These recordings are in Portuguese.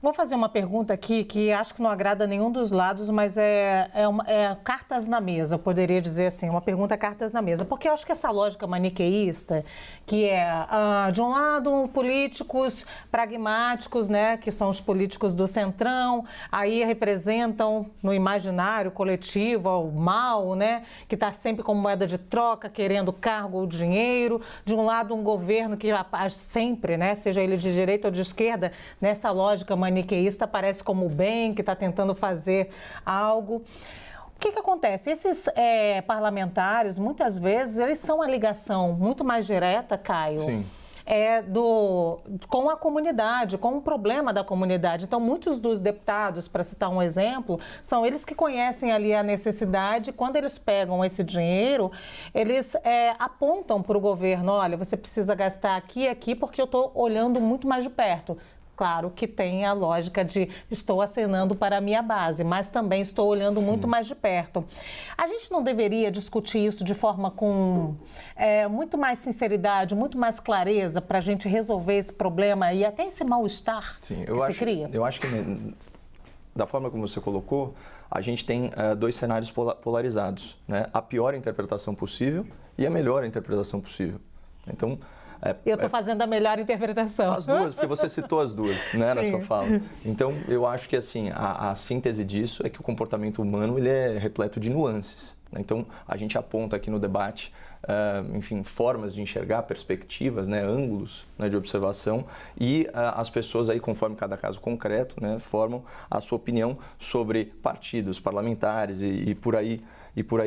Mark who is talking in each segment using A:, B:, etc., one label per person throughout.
A: Vou fazer uma pergunta aqui que acho que não agrada a nenhum dos lados, mas é cartas na mesa, eu poderia dizer assim, uma pergunta cartas na mesa. Porque eu acho que essa lógica maniqueísta, que de um lado, políticos pragmáticos, né, que são os políticos do centrão, aí representam no imaginário coletivo o mal, né, que está sempre como moeda de troca, querendo cargo ou dinheiro. De um lado, um governo que sempre, né, seja ele de direita ou de esquerda, nessa lógica maniqueísta aparece como o bem, que está tentando fazer algo. O que acontece? Esses parlamentares, muitas vezes, eles são a ligação muito mais direta, Caio.
B: Sim.
A: Com a comunidade, com o problema da comunidade. Então, muitos dos deputados, para citar um exemplo, são eles que conhecem ali a necessidade. Quando eles pegam esse dinheiro, eles apontam para o governo, olha, você precisa gastar aqui e aqui, porque eu estou olhando muito mais de perto. Claro que tem a lógica de estou acenando para a minha base, mas também estou olhando muito mais de perto. A gente não deveria discutir isso de forma com muito mais sinceridade, muito mais clareza para a gente resolver esse problema e até esse mal-estar que se cria?
B: Eu acho que, da forma como você colocou, a gente tem dois cenários polarizados, né? A pior interpretação possível e a melhor interpretação possível. Então,
A: eu estou fazendo a melhor interpretação.
B: As duas, porque você citou as duas, né, na sua fala. Então, eu acho que assim, a síntese disso é que o comportamento humano ele é repleto de nuances. Né? Então, a gente aponta aqui no debate, enfim, formas de enxergar, perspectivas, né, ângulos, né, de observação, e as pessoas aí, conforme cada caso concreto, né, formam a sua opinião sobre partidos, parlamentares e por aí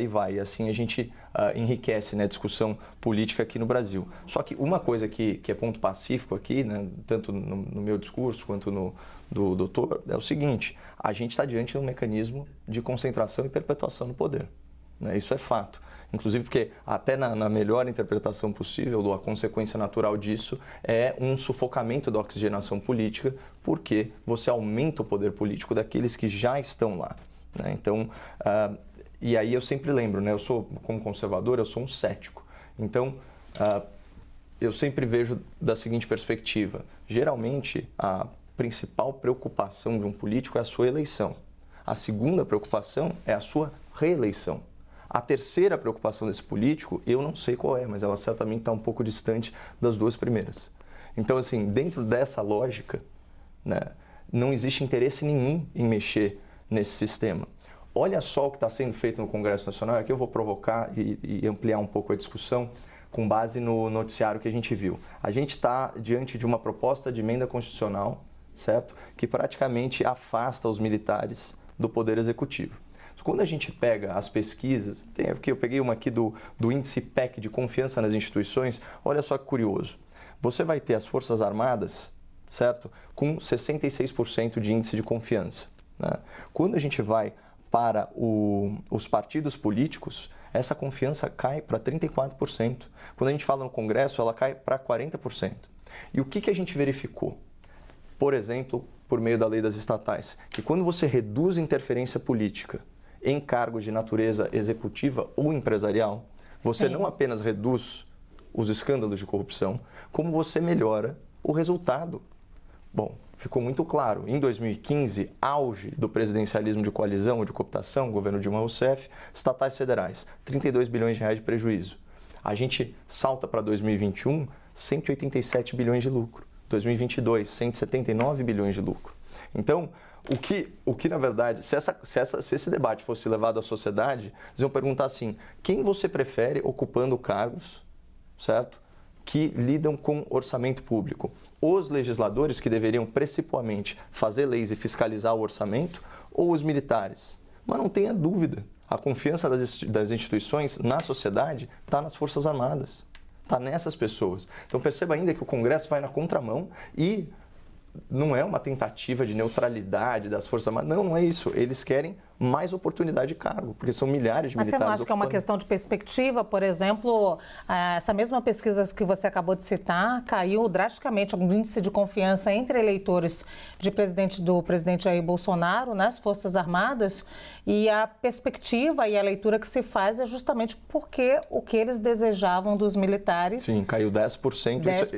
B: vai. E assim a gente enriquece, né, a discussão política aqui no Brasil. Só que uma coisa que é ponto pacífico aqui, né, tanto no meu discurso quanto no do doutor, é o seguinte: a gente está diante de um mecanismo de concentração e perpetuação do poder. Né? Isso é fato. Inclusive porque até na melhor interpretação possível, a consequência natural disso é um sufocamento da oxigenação política, porque você aumenta o poder político daqueles que já estão lá. Né? Então, e aí eu sempre lembro, né? Eu sou, como conservador, eu sou um cético. Então, eu sempre vejo da seguinte perspectiva: geralmente a principal preocupação de um político é a sua eleição. A segunda preocupação é a sua reeleição. A terceira preocupação desse político, eu não sei qual é, mas ela certamente está um pouco distante das duas primeiras. Então, assim, dentro dessa lógica, né, não existe interesse nenhum em mexer nesse sistema. Olha só o que está sendo feito no Congresso Nacional. Aqui eu vou provocar e ampliar um pouco a discussão com base no noticiário que a gente viu. A gente está diante de uma proposta de emenda constitucional, certo? Que praticamente afasta os militares do Poder Executivo. Quando a gente pega as pesquisas, eu peguei uma aqui do índice PEC de confiança nas instituições, olha só que curioso. Você vai ter as Forças Armadas, certo? Com 66% de índice de confiança. Né? Quando a gente vai para os partidos políticos, essa confiança cai para 34%. Quando a gente fala no Congresso, ela cai para 40%. E o que a gente verificou? Por exemplo, por meio da lei das estatais, que quando você reduz interferência política em cargos de natureza executiva ou empresarial, você não apenas reduz os escândalos de corrupção, como você melhora o resultado. Bom, ficou muito claro. Em 2015, auge do presidencialismo de coalizão ou de cooptação, governo Dilma Rousseff, estatais federais, 32 bilhões de reais de prejuízo. A gente salta para 2021, 187 bilhões de lucro. 2022, 179 bilhões de lucro. Então, o que na verdade, se esse debate fosse levado à sociedade, eles iam perguntar assim: quem você prefere ocupando cargos, certo, que lidam com orçamento público? Os legisladores, que deveriam principalmente fazer leis e fiscalizar o orçamento, ou os militares? Mas não tenha dúvida, a confiança das instituições na sociedade está nas Forças Armadas, está nessas pessoas. Então perceba ainda que o Congresso vai na contramão e não é uma tentativa de neutralidade das Forças Armadas, não é isso. Eles querem mais oportunidade de cargo, porque são milhares de
A: Mas
B: militares.
A: você não acha que é uma questão de perspectiva? Por exemplo, essa mesma pesquisa que você acabou de citar caiu drasticamente o índice de confiança entre eleitores do presidente Jair Bolsonaro, né, as Forças Armadas, e a perspectiva e a leitura que se faz é justamente porque o que eles desejavam dos militares...
B: Sim, caiu 10%.
A: 10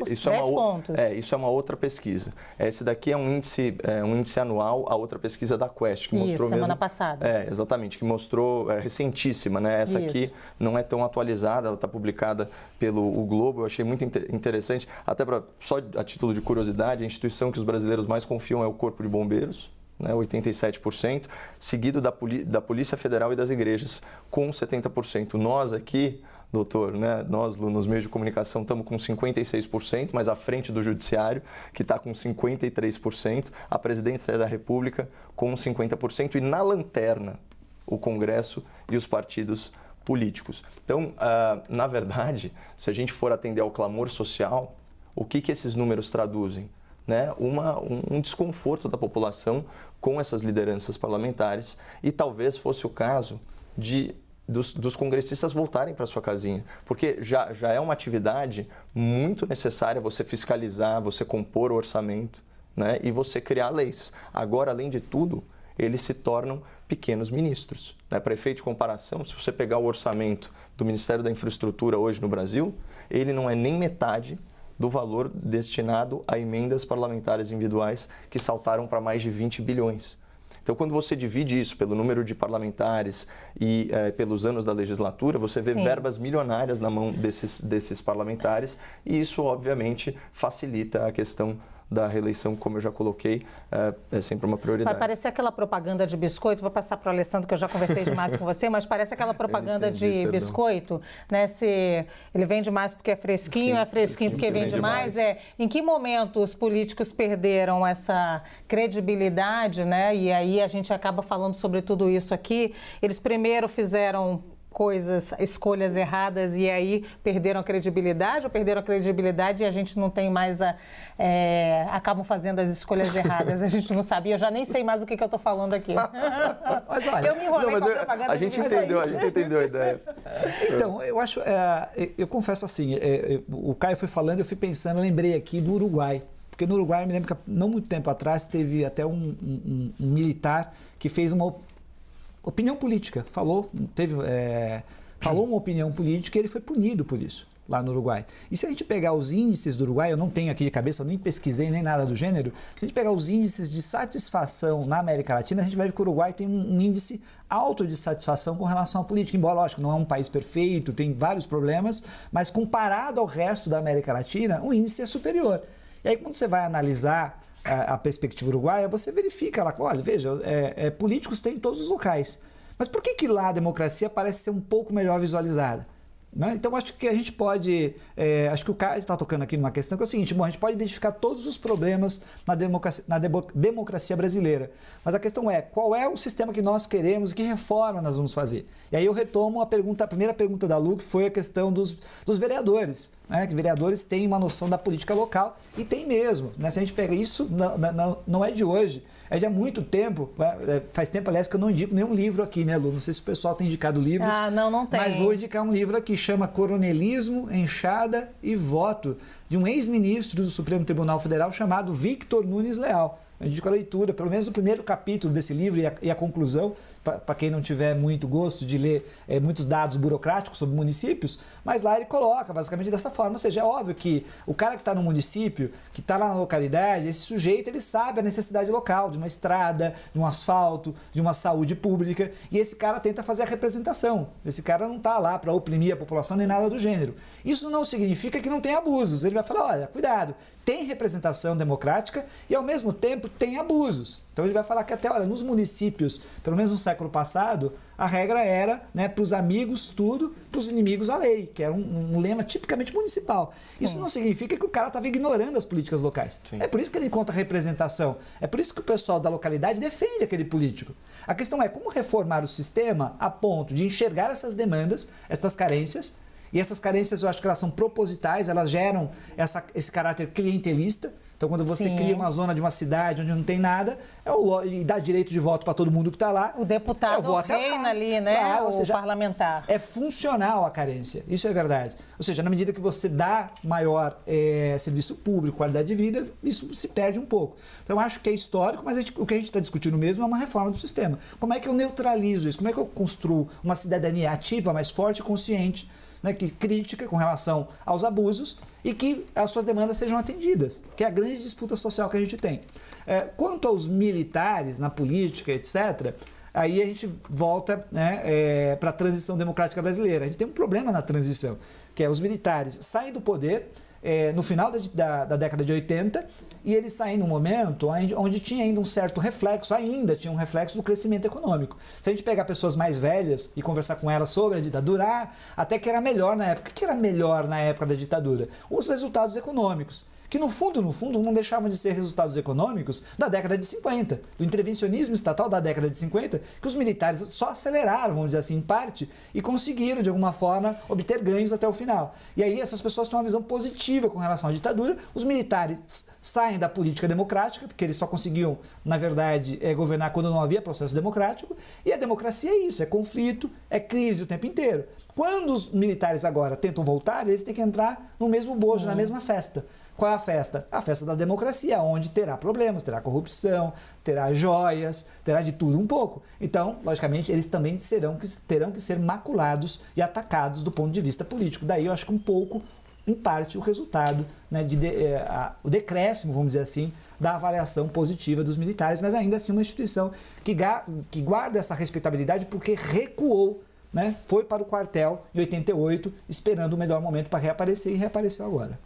A: pontos.
B: Isso é uma outra pesquisa. Esse daqui é um índice anual, a outra pesquisa da Quest, que mostrou
A: semana passada.
B: Exatamente, que mostrou, recentíssima, né? Essa aqui não é tão atualizada, ela está publicada pelo Globo, eu achei muito interessante, até só a título de curiosidade, a instituição que os brasileiros mais confiam é o Corpo de Bombeiros, né, 87%, seguido da Polícia Federal e das igrejas, com 70%. Nós aqui, doutor, né, nós nos meios de comunicação estamos com 56%, mas à frente do Judiciário, que está com 53%, a Presidência da República com 50%, e na lanterna, o Congresso e os partidos políticos. Então, na verdade, se a gente for atender ao clamor social, o que esses números traduzem? Né? Um desconforto da população com essas lideranças parlamentares, e talvez fosse o caso dos congressistas voltarem para sua casinha, porque já é uma atividade muito necessária você fiscalizar, você compor o orçamento, né? E você criar leis. Agora, além de tudo, eles se tornam pequenos ministros. Né? Para efeito de comparação, se você pegar o orçamento do Ministério da Infraestrutura hoje no Brasil, ele não é nem metade do valor destinado a emendas parlamentares individuais, que saltaram para mais de 20 bilhões. Então, quando você divide isso pelo número de parlamentares e pelos anos da legislatura, você vê verbas milionárias na mão desses parlamentares, e isso, obviamente, facilita a questão da reeleição, como eu já coloquei, é sempre uma prioridade.
A: Vai parecer aquela propaganda de biscoito, vou passar para o Alessandro, que eu já conversei demais com você, mas parece aquela propaganda de biscoito, né? Se ele vende mais porque é fresquinho porque vende mais. Em que momento os políticos perderam essa credibilidade, né? E aí a gente acaba falando sobre tudo isso aqui. Eles primeiro fizeram escolhas erradas, e aí perderam a credibilidade, e a gente não tem mais acabam fazendo as escolhas erradas, a gente não sabia, eu já nem sei mais o que eu estou falando aqui.
C: Mas olha,
A: eu me enrolei com a propaganda.
B: A gente entendeu a ideia.
C: Então, eu acho, eu confesso assim, o Caio foi falando, eu fui pensando, lembrei aqui do Uruguai, porque no Uruguai, eu me lembro que não muito tempo atrás teve até um militar que fez uma opinião política, falou uma opinião política, e ele foi punido por isso, lá no Uruguai. E se a gente pegar os índices do Uruguai, eu não tenho aqui de cabeça, eu nem pesquisei nem nada do gênero, se a gente pegar os índices de satisfação na América Latina, a gente vai ver que o Uruguai tem um índice alto de satisfação com relação à política, embora, lógico, não é um país perfeito, tem vários problemas, mas comparado ao resto da América Latina, o índice é superior. E aí, quando você vai analisar a perspectiva uruguaia, você verifica lá, olha, veja, políticos tem em todos os locais. Mas por que lá a democracia parece ser um pouco melhor visualizada? Né? Então, acho que a gente pode... acho que o Caio está tocando aqui numa questão que é o seguinte, a gente pode identificar todos os problemas na democracia brasileira. Mas a questão é, qual é o sistema que nós queremos e que reforma nós vamos fazer? E aí eu retomo a primeira pergunta da Lu, que foi a questão dos vereadores. Né? Que vereadores têm uma noção da política local, e tem mesmo. Né? Se a gente pega isso, não é de hoje. É de há muito tempo, faz tempo, aliás, que eu não indico nenhum livro aqui, né, Lu? Não sei se o pessoal tem indicado livros.
A: Não tem.
C: Mas vou indicar um livro aqui, chama Coronelismo, Enxada e Voto, de um ex-ministro do Supremo Tribunal Federal chamado Victor Nunes Leal. Eu indico a leitura, pelo menos o primeiro capítulo desse livro e a conclusão, para quem não tiver muito gosto de ler muitos dados burocráticos sobre municípios, mas lá ele coloca basicamente dessa forma, ou seja, é óbvio que o cara que está no município, que está lá na localidade, esse sujeito, ele sabe a necessidade local, de uma estrada, de um asfalto, de uma saúde pública, e esse cara tenta fazer a representação. Esse cara não está lá para oprimir a população nem nada do gênero. Isso não significa que não tem abusos. Ele vai falar, olha, cuidado, tem representação democrática e, ao mesmo tempo, tem abusos. Então, ele vai falar que até, olha, nos municípios, pelo menos no século passado, a regra era, né, para os amigos tudo, para os inimigos a lei, que era um lema tipicamente municipal. Sim. Isso não significa que o cara estava ignorando as políticas locais. Sim. É por isso que ele encontra representação. É por isso que o pessoal da localidade defende aquele político. A questão é como reformar o sistema a ponto de enxergar essas demandas, essas carências. E essas carências, eu acho que elas são propositais, elas geram esse caráter clientelista. Então, quando você
A: Sim.
C: cria uma zona de uma cidade onde não tem nada, e dá direito de voto para todo mundo que está lá.
A: O deputado reina ali, né?
C: Claro,
A: o parlamentar.
C: É funcional a carência, isso é verdade. Ou seja, na medida que você dá maior serviço público, qualidade de vida, isso se perde um pouco. Então, eu acho que é histórico, mas o que a gente está discutindo mesmo é uma reforma do sistema. Como é que eu neutralizo isso? Como é que eu construo uma cidadania ativa, mais forte e consciente, né, que crítica com relação aos abusos e que as suas demandas sejam atendidas, que é a grande disputa social que a gente tem. Quanto aos militares na política, etc., aí a gente volta, né, para a transição democrática brasileira. A gente tem um problema na transição, que é os militares saem do poder no final da década de 80 e eles saem num momento onde tinha ainda um certo reflexo, tinha um reflexo do crescimento econômico. Se a gente pegar pessoas mais velhas e conversar com elas sobre a ditadura, até que era melhor na época. O que era melhor na época da ditadura? Os resultados econômicos, que no fundo, não deixavam de ser resultados econômicos da década de 50, do intervencionismo estatal da década de 50, que os militares só aceleraram, vamos dizer assim, em parte, e conseguiram, de alguma forma, obter ganhos até o final. E aí essas pessoas têm uma visão positiva com relação à ditadura, os militares saem da política democrática, porque eles só conseguiam, na verdade, governar quando não havia processo democrático, e a democracia é isso, é conflito, é crise o tempo inteiro. Quando os militares agora tentam voltar, eles têm que entrar no mesmo bojo, na mesma festa. Qual é a festa? A festa da democracia, onde terá problemas, terá corrupção, terá joias, terá de tudo um pouco. Então, logicamente, eles também terão que ser maculados e atacados do ponto de vista político. Daí eu acho que um pouco, em parte, o resultado, né, o decréscimo, vamos dizer assim, da avaliação positiva dos militares, mas ainda assim uma instituição que guarda essa respeitabilidade porque recuou, né, foi para o quartel em 88, esperando o melhor momento para reaparecer e reapareceu agora.